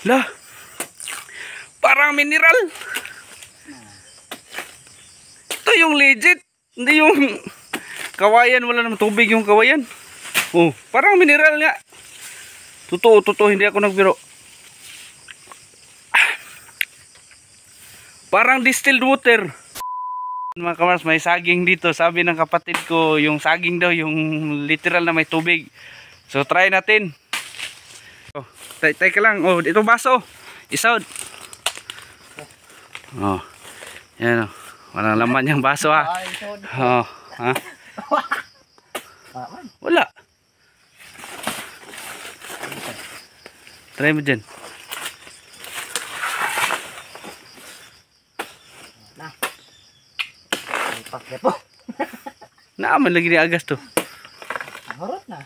Lah, parang mineral. Ito yung legit. Hindi yung kawayan. Wala namang tubig yung kawayan. Oh, parang mineral nga. Totoo, hindi ako nagbiro. Parang distilled water. Mga kamars, may saging dito. Sabi ng kapatid ko, yung saging daw, yung literal na may tubig. So, try natin. Oh, teka lang. Oh, ito baso. Isaud. Oh, yan oh. Walang laman yung baso ha. Oh, ha? Wala. Try mo dyan. Naaman lagi ni agas to. Harot na.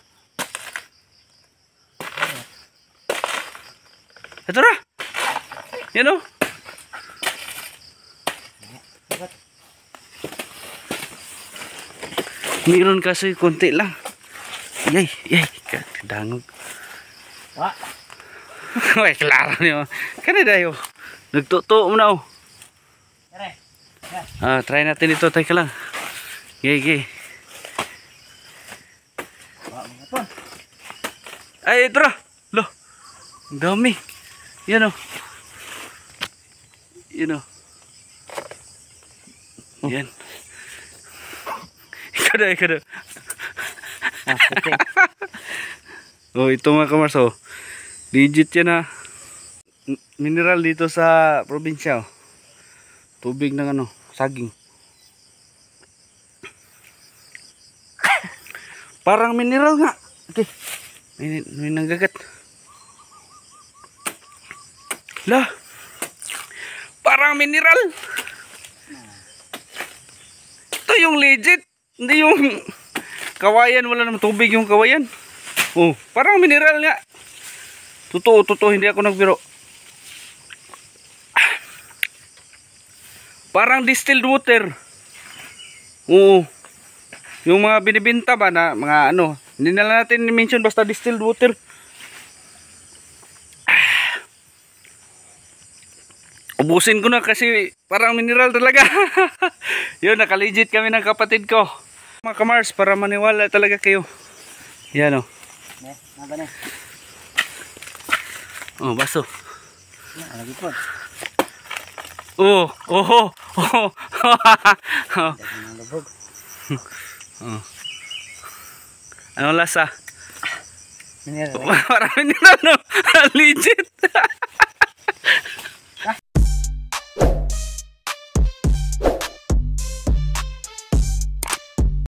Ito na. Yan o. Meron kasi konti lang. Yay. Kadangog. Wah. Uy, klaro niyo. Kani dayo. Nagtuto mo na o. Try natin ito. Teka lang. Gay. Ay, ito na. Loh. Ang dami. Yan o. Yan o. Yan. Ikaw na. Oh, ito mga kamars oh. Legit yan ha. Mineral dito sa probinsya oh. Tubig ng ano, saging. Parang mineral nga. Okay. May nanggagat. Lah. Parang mineral. Ito yung legit. Hindi yung kawayan. Wala namang tubig yung kawayan. Oh, parang mineral nga. Totoo. Hindi ako nagbiro. Parang distilled water. Oo. Yung mga binibenta ba na mga ano, hindi na lang natin i-mention basta distilled water. Ubusin ko na kasi parang mineral talaga. Yun, nakalegit kami ng kapatid ko. Mga kamars, para maniwala talaga kayo. Yan o. Oh, baso. Lagi po. Oh. Ano lasa? Mineral. Parang mineral no. Legit.